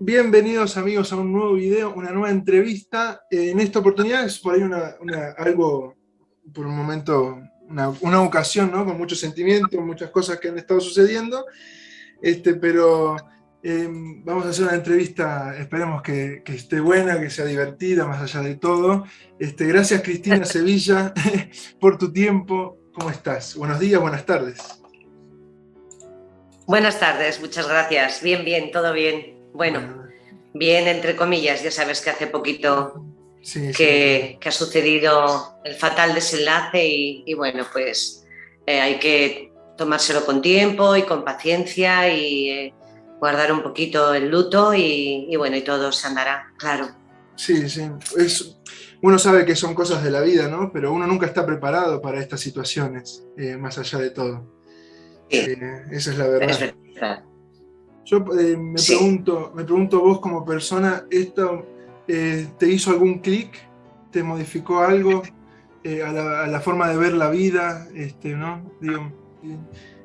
Bienvenidos amigos a un nuevo video, una nueva entrevista. En esta oportunidad es por ahí algo, por un momento, una ocasión, ¿no? Con muchos sentimientos, muchas cosas que han estado sucediendo, pero vamos a hacer una entrevista, esperemos que esté buena, que sea divertida, más allá de todo. Gracias Cristina Sevilla por tu tiempo. ¿Cómo estás? Buenos días, buenas tardes. Buenas tardes, muchas gracias. Bien, todo bien. Bueno, bien, entre comillas, ya sabes que hace poquito sí. que ha sucedido el fatal desenlace y bueno, pues hay que tomárselo con tiempo y con paciencia y guardar un poquito el luto y bueno, y todo se andará, claro. Sí. Uno sabe que son cosas de la vida, ¿no? Pero uno nunca está preparado para estas situaciones, más allá de todo. Sí, Esa es la verdad. es verdad. Yo me pregunto vos como persona, ¿esto te hizo algún clic? ¿Te modificó algo a la forma de ver la vida? ¿No?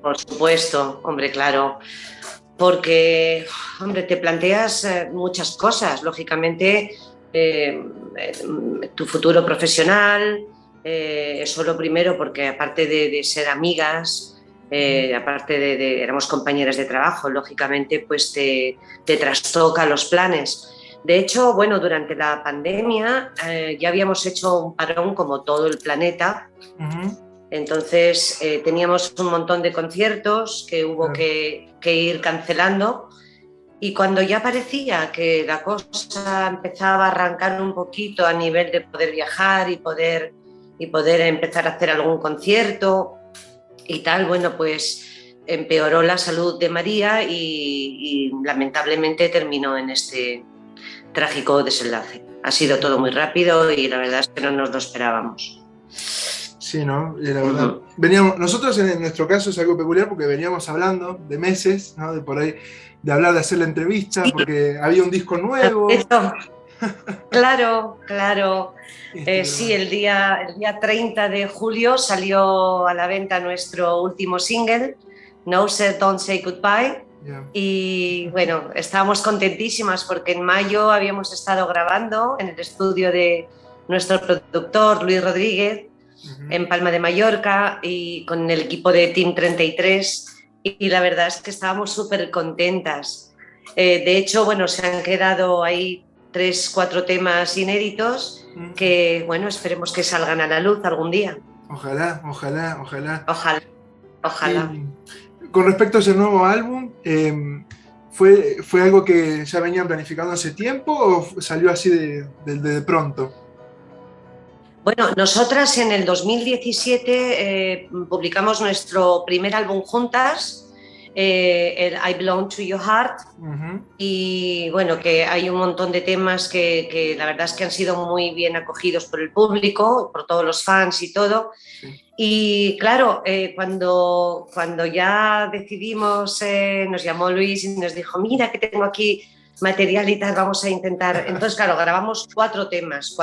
Por supuesto, hombre, claro. Porque, hombre, te planteas muchas cosas, lógicamente, tu futuro profesional, eso lo primero, porque aparte de ser amigas, aparte éramos compañeras de trabajo, lógicamente, pues te trastoca los planes. De hecho, bueno, durante la pandemia ya habíamos hecho un parón como todo el planeta. Entonces teníamos un montón de conciertos que hubo que ir cancelando y cuando ya parecía que la cosa empezaba a arrancar un poquito a nivel de poder viajar y poder empezar a hacer algún concierto y tal, bueno, pues empeoró la salud de María y lamentablemente terminó en este trágico desenlace. Ha sido todo muy rápido y la verdad es que no nos lo esperábamos. Sí, ¿no? La verdad. Nosotros en nuestro caso es algo peculiar porque veníamos hablando de meses, ¿no? De por ahí, de hablar, de hacer la entrevista, sí, porque había un disco nuevo. Claro. Sí, el día 30 de julio salió a la venta nuestro último single, No Say Don't Say Goodbye. Yeah. Y bueno, estábamos contentísimas porque en mayo habíamos estado grabando en el estudio de nuestro productor Luis Rodríguez en Palma de Mallorca y con el equipo de Team 33 y la verdad es que estábamos súper contentas. De hecho, bueno, se han quedado ahí 3-4 temas inéditos que, bueno, esperemos que salgan a la luz algún día. Ojalá. Y con respecto a ese nuevo álbum, ¿fue algo que ya venían planificando hace tiempo o salió así de pronto? Bueno, nosotras en el 2017 publicamos nuestro primer álbum juntas, el I Belong to Your Heart, y bueno, que hay un montón de temas que la verdad es que han sido muy bien acogidos por el público, por todos los fans y todo. Sí. Y claro, cuando ya decidimos, nos llamó Luis y nos dijo, mira que tengo aquí material y tal, vamos a intentar. Entonces, claro, grabamos 4 temas,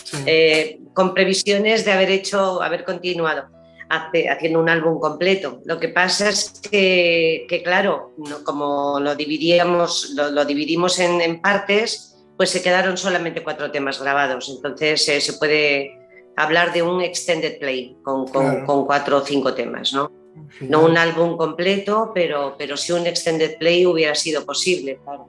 sí. Con previsiones de haber continuado haciendo un álbum completo. Lo que pasa es que claro, como lo dividimos en partes, pues se quedaron solamente 4 temas grabados. Entonces se puede hablar de un extended play con 4 o 5 temas, ¿no? Genial. No un álbum completo, pero sí un extended play hubiera sido posible, claro.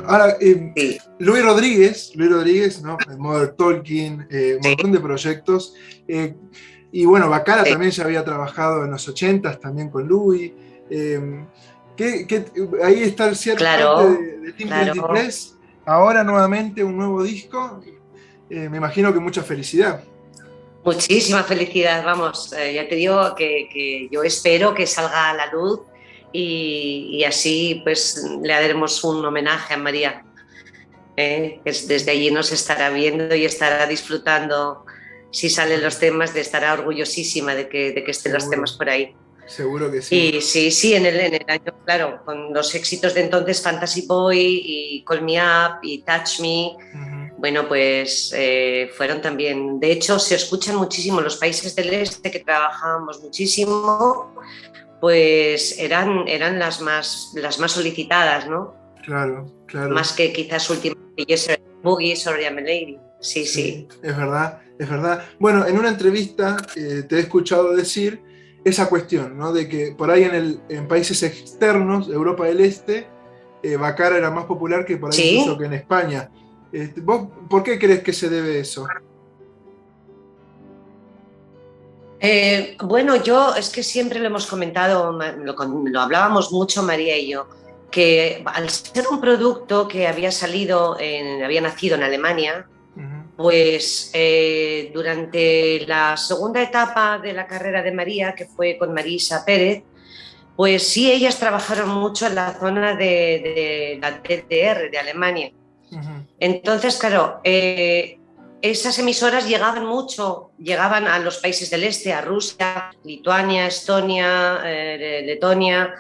Ahora, sí. Luis Rodríguez, ¿no? Modern Talking, un montón de proyectos. Y bueno, Bacala también ya había trabajado en los 80s también con Luis. Ahí está el cierre de Team 33. Ahora nuevamente un nuevo disco. Me imagino que mucha felicidad. Muchísima felicidad, vamos. Ya te digo que yo espero que salga a la luz y así pues le haremos un homenaje a María. Que desde allí nos estará viendo y estará disfrutando, si salen los temas, estará orgullosísima de que estén los temas por ahí. Seguro que sí. Y sí, en el año, claro, con los éxitos de entonces, Fantasy Boy y Call Me Up y Touch Me, Bueno, pues fueron también, de hecho se escuchan muchísimo los países del este que trabajábamos muchísimo, pues eran las más solicitadas, ¿no? Claro, claro. Más que quizás últimamente Yes Boogie, Sorry I'm a Lady. Sí, Sí, sí. es verdad, es verdad. Bueno, en una entrevista te he escuchado decir esa cuestión, ¿no? De que por ahí en países externos, Europa del Este, Baccara era más popular que por ahí incluso Sí. que en España. ¿Vos por qué crees que se debe eso? Bueno, yo es que siempre lo hemos comentado, lo hablábamos mucho María y yo, que al ser un producto que había nacido en Alemania, Ujú, pues durante la segunda etapa de la carrera de María, que fue con Marisa Pérez, pues sí, ellas trabajaron mucho en la zona de la DDR de Alemania. ujú. Entonces, claro, esas emisoras llegaban a los países del este, a Rusia, Lituania, Estonia, Letonia,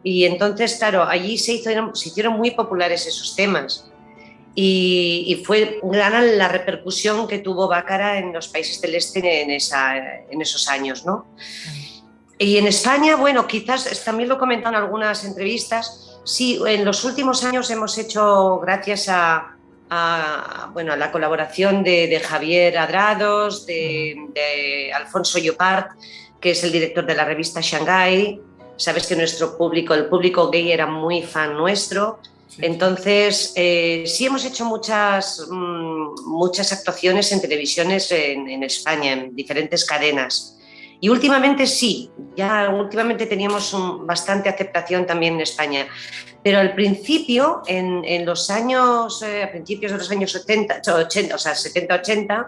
y entonces, claro, allí se hicieron muy populares esos temas. Y fue gran la repercusión que tuvo Bácara en los países del este en esos años, ¿no? Y en España, bueno, quizás también lo he comentado en algunas entrevistas, sí, en los últimos años hemos hecho, gracias bueno, a la colaboración de Javier Adrados, Ujú. de Alfonso Llopart, que es el director de la revista Shanghai. Sabes que el público gay era muy fan nuestro. Sí, sí. Entonces, sí hemos hecho muchas actuaciones en televisiones en España, en diferentes cadenas. Y últimamente sí, ya últimamente teníamos bastante aceptación también en España. Pero al principio, en los años, a principios de los años 80, o sea, 70-80,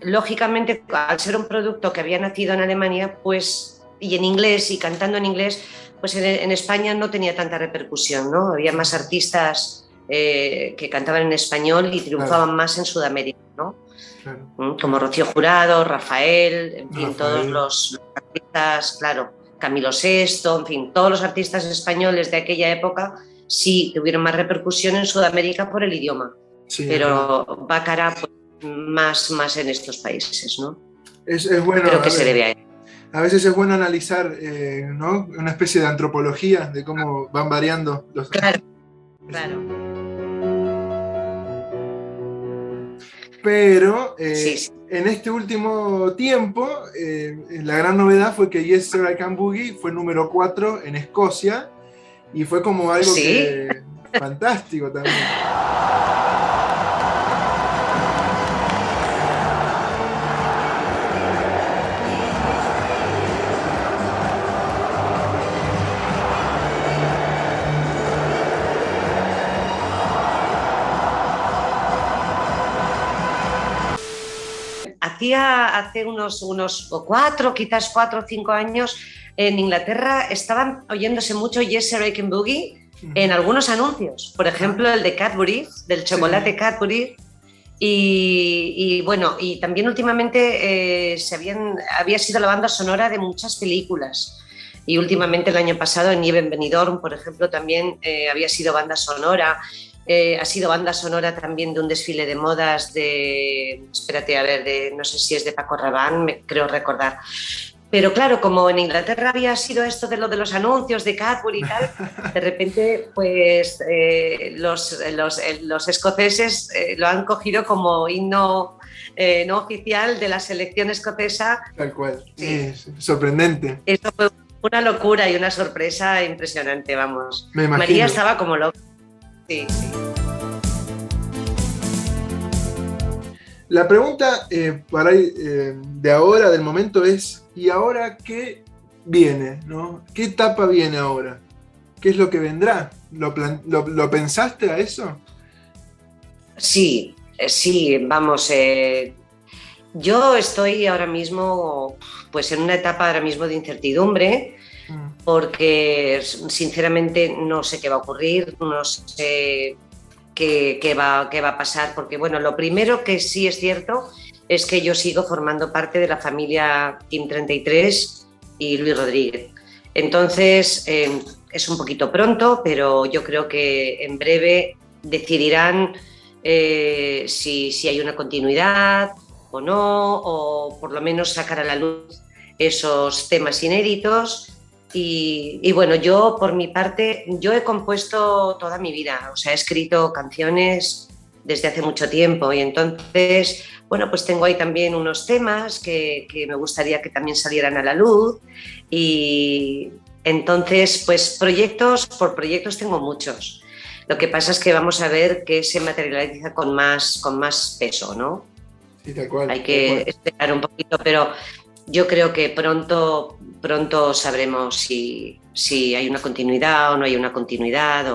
lógicamente, al ser un producto que había nacido en Alemania, pues, y en inglés, y cantando en inglés, pues en España no tenía tanta repercusión, ¿no? Había más artistas que cantaban en español y Claro, triunfaban más en Sudamérica, ¿no? claro, Como claro. Rocío Jurado, Rafael, en fin, todos Rafael. los artistas, claro, Camilo Sesto, en fin, todos los artistas españoles de aquella época sí tuvieron más repercusión en Sudamérica por el idioma, Sí, es verdad. pero Bácara pues, más en estos países, ¿no? Es bueno, Creo que se debe a él. a veces es bueno analizar, ¿no? Una especie de antropología de cómo van variando los... Claro, claro. Pero Sí, sí. en este último tiempo, la gran novedad fue que Yes Sir I Can Boogie fue número 4 en Escocia y fue como algo Sí. que fantástico también. Hace unos 4 o 5 años, en Inglaterra estaban oyéndose mucho Yes Sir I Can Boogie en Ujú. algunos anuncios. Por Ajá. ejemplo, el de Cadbury, del Sí, chocolate Cadbury. Y bueno, y también últimamente había sido la banda sonora de muchas películas. Y últimamente el año pasado en Nieve en Benidorm, por ejemplo, también había sido banda sonora. Ha sido banda sonora también de un desfile de modas espérate, a ver, no sé si es de Paco Rabanne, creo recordar. Pero claro, como en Inglaterra había sido esto de lo de los anuncios de Cadbury y tal, de repente pues los escoceses lo han cogido como himno no oficial de la selección escocesa. tal cual. Sí, Es sorprendente, esto fue una locura y una sorpresa impresionante, vamos. me María imagino. estaba como loca. Sí, sí. La pregunta de ahora, del momento, es: ¿y ahora qué viene? ¿No? ¿Qué etapa viene ahora? ¿Qué es lo que vendrá? ¿Lo pensaste a eso? Sí, sí, vamos. Yo estoy ahora mismo, pues en una etapa ahora mismo de incertidumbre, Mm, porque sinceramente no sé qué va a ocurrir, no sé qué va a pasar, porque bueno, lo primero que sí es cierto es que yo sigo formando parte de la familia Team 33 y Luis Rodríguez. Entonces, es un poquito pronto, pero yo creo que en breve decidirán si hay una continuidad o no, o por lo menos sacar a la luz esos temas inéditos. Y bueno, yo por mi parte, yo he compuesto toda mi vida, o sea, he escrito canciones desde hace mucho tiempo y entonces, bueno, pues tengo ahí también unos temas que me gustaría que también salieran a la luz y entonces, pues por proyectos tengo muchos. Lo que pasa es que vamos a ver qué se materializa con más peso, ¿no? Sí, tal cual. Hay que esperar un poquito, pero yo creo que pronto sabremos si hay una continuidad o no hay una continuidad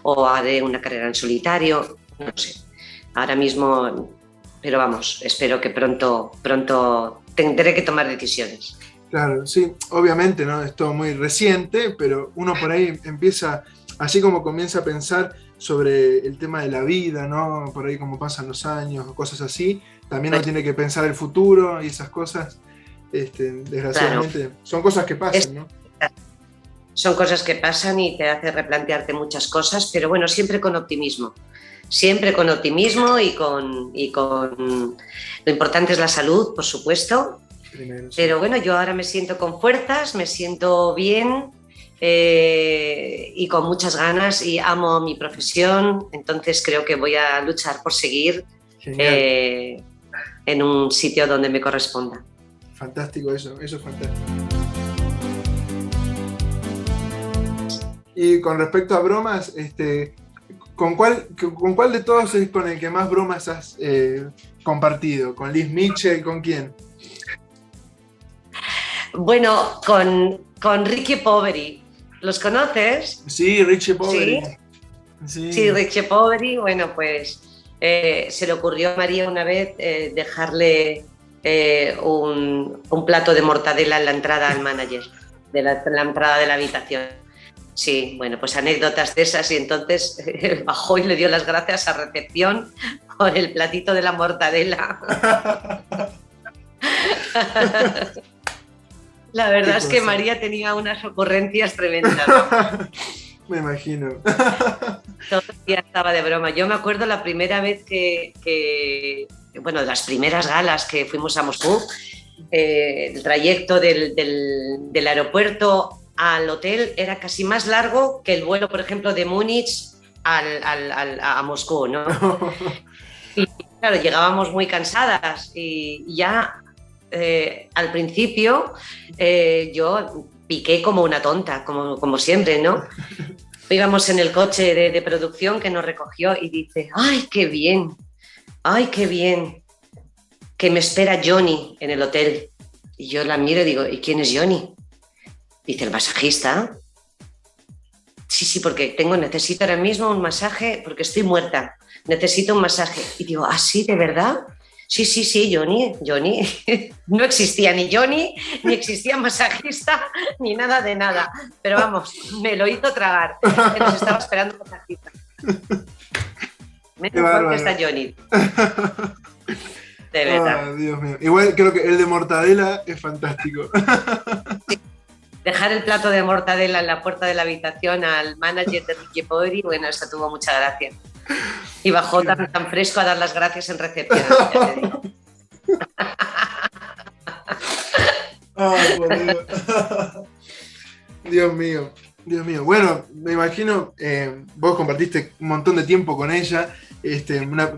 o haré una carrera en solitario, no sé. Ahora mismo, pero vamos, espero que pronto tendré que tomar decisiones. Claro, sí, obviamente, ¿no? Es todo muy reciente, pero uno por ahí empieza, así como comienza a pensar sobre el tema de la vida, ¿no? Por ahí como pasan los años o cosas así, también uno tiene que pensar el futuro y esas cosas, desgraciadamente, claro. Son cosas que pasan, ¿no? Son cosas que pasan y te hace replantearte muchas cosas, pero bueno, siempre con optimismo. Siempre con optimismo y con lo importante es la salud, por supuesto. Primero, sí. Pero bueno, yo ahora me siento con fuerzas, me siento bien y con muchas ganas y amo mi profesión, entonces creo que voy a luchar por seguir en un sitio donde me corresponda. Fantástico eso es fantástico. Y con respecto a bromas, ¿con cuál de todos es con el que más bromas has compartido? ¿Con Liz Mitchell? ¿Con quién? Bueno, con Ricky Poveri. ¿Los conoces? Sí, Ricky Poveri. Sí, Ricky Poveri. Bueno, pues se le ocurrió a María una vez dejarle un plato de mortadela en la entrada al manager, de la entrada de la habitación. Sí, bueno, pues anécdotas de esas y entonces bajó y le dio las gracias a recepción por el platito de la mortadela. La verdad es que María tenía unas ocurrencias tremendas. Me imagino. Todo el día estaba de broma. Yo me acuerdo la primera vez bueno, de las primeras galas que fuimos a Moscú, el trayecto del aeropuerto al hotel era casi más largo que el vuelo, por ejemplo, de Múnich a Moscú, ¿no? Y claro, llegábamos muy cansadas y ya al principio yo piqué como una tonta, como siempre, ¿no? Íbamos en el coche de producción que nos recogió y dice, ¡ay, qué bien! ¡Ay, qué bien! Que me espera Johnny en el hotel. Y yo la miro y digo, ¿y quién es Johnny? Dice, ¿el masajista? Sí, porque necesito ahora mismo un masaje porque estoy muerta. Necesito un masaje. Y digo, ¿ah, sí, de verdad? Sí, Johnny. No existía ni Johnny, ni existía masajista, ni nada de nada. Pero vamos, me lo hizo tragar. Que nos estaba esperando un masajista. Menos mal que está Johnny. De verdad. Oh, Dios mío. Igual creo que el de mortadela es fantástico. Sí. Dejar el plato de mortadela en la puerta de la habitación al manager de Ricky Poveri, bueno, eso tuvo mucha gracia. Y bajó tan fresco a dar las gracias en recepción. Ya te digo. Ay, por Dios. Dios mío. Bueno, me imagino, vos compartiste un montón de tiempo con ella.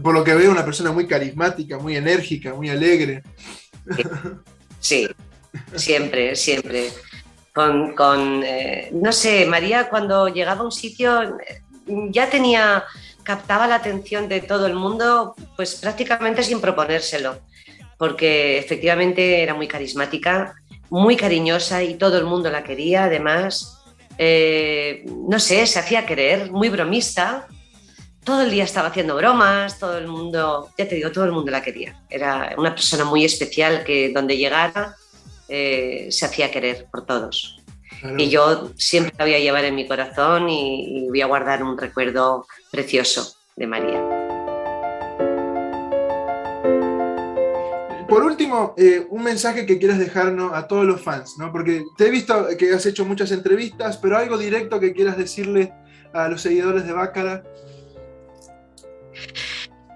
Por lo que veo, una persona muy carismática, muy enérgica, muy alegre. Sí, siempre. No sé, María cuando llegaba a un sitio ya captaba la atención de todo el mundo, pues prácticamente sin proponérselo, porque efectivamente era muy carismática, muy cariñosa y todo el mundo la quería, además, no sé, se hacía querer, muy bromista, todo el día estaba haciendo bromas, todo el mundo, ya te digo, todo el mundo la quería, era una persona muy especial que donde llegara se hacía querer por todos. Claro. Y yo siempre la voy a llevar en mi corazón y voy a guardar un recuerdo precioso de María. Por último, un mensaje que quieras dejarnos a todos los fans, ¿no? Porque te he visto que has hecho muchas entrevistas, pero algo directo que quieras decirle a los seguidores de Baccara.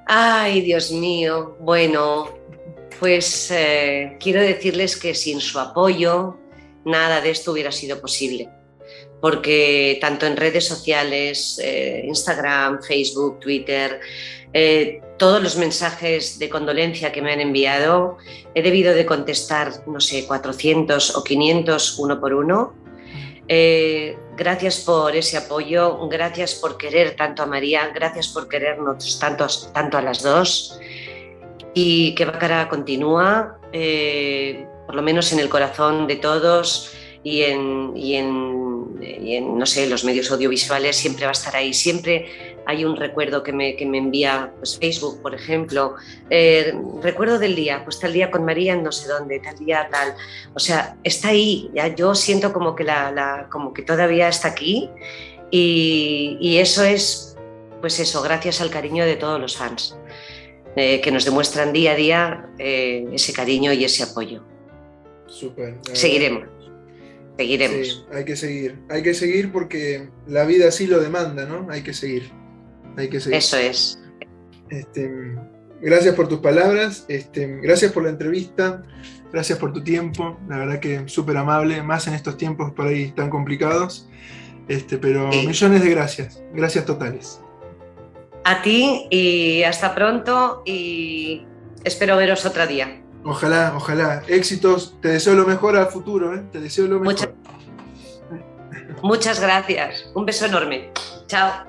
Ay, Dios mío. Bueno, pues quiero decirles que sin su apoyo nada de esto hubiera sido posible, porque tanto en redes sociales, Instagram, Facebook, Twitter, todos los mensajes de condolencia que me han enviado, he debido de contestar, no sé, 400 o 500 uno por uno. Gracias por ese apoyo, gracias por querer tanto a María, gracias por querernos tanto a las dos, y que Bacara continúa, por lo menos en el corazón de todos y en, no sé, los medios audiovisuales siempre va a estar ahí. Siempre hay un recuerdo que me envía, pues Facebook, por ejemplo, recuerdo del día, pues tal día con María en no sé dónde, tal día tal. O sea, está ahí, ya yo siento como que, como que todavía está aquí, y eso es, pues eso, gracias al cariño de todos los fans. Que nos demuestran día a día ese cariño y ese apoyo. Súper, la verdad. Seguiremos, seguiremos. Sí, hay que seguir porque la vida así lo demanda, ¿no? Hay que seguir. Eso es. Este, gracias por tus palabras, gracias por la entrevista, gracias por tu tiempo, la verdad que súper amable, más en estos tiempos por ahí tan complicados, pero Sí. millones de gracias, gracias totales. A ti y hasta pronto, y espero veros otro día. Ojalá, ojalá, éxitos, te deseo lo mejor al futuro, te deseo lo mejor. Muchas gracias. Un beso enorme. Chao.